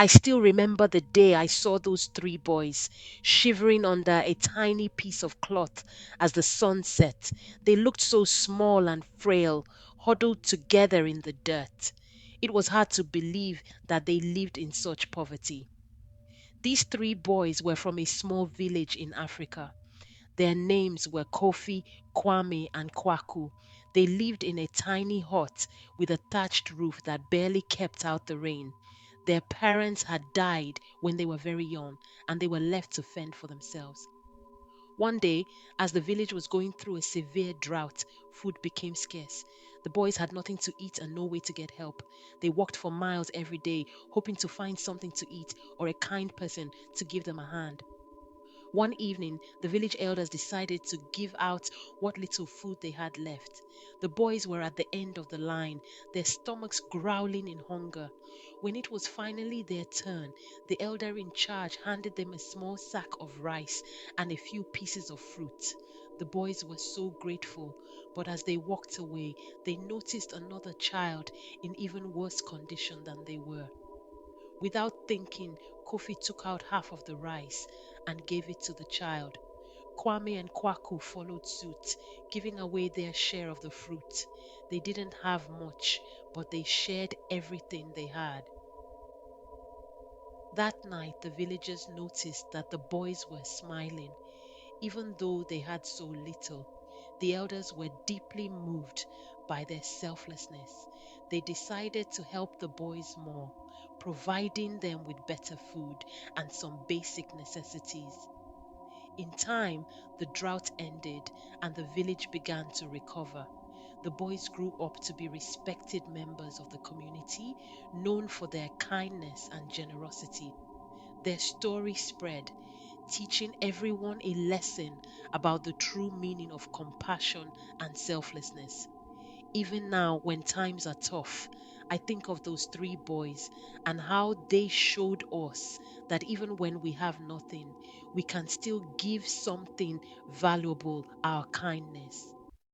I still remember the day I saw those three boys shivering under a tiny piece of cloth as the sun set. They looked so small and frail, huddled together in the dirt. It was hard to believe that they lived in such poverty. These three boys were from a small village in Africa. Their names were Kofi, Kwame, and Kwaku. They lived in a tiny hut with a thatched roof that barely kept out the rain. Their parents had died when they were very young, and they were left to fend for themselves. One day, as the village was going through a severe drought, food became scarce. The boys had nothing to eat and no way to get help. They walked for miles every day, hoping to find something to eat or a kind person to give them a hand. One evening, the village elders decided to give out what little food they had left. The boys were at the end of the line, their stomachs growling in hunger. When it was finally their turn, the elder in charge handed them a small sack of rice and a few pieces of fruit. The boys were so grateful, but as they walked away, they noticed another child in even worse condition than they were. Without thinking, Kofi took out half of the rice and gave it to the child. Kwame and Kwaku followed suit, giving away their share of the fruit. They didn't have much, but they shared everything they had. That night, the villagers noticed that the boys were smiling, even though they had so little. The elders were deeply moved by their selflessness. They decided to help the boys more, providing them with better food and some basic necessities. In time, the drought ended and the village began to recover. The boys grew up to be respected members of the community, known for their kindness and generosity. Their story spread, teaching everyone a lesson about the true meaning of compassion and selflessness. Even now, when times are tough, I think of those three boys and how they showed us that even when we have nothing, we can still give something valuable, our kindness.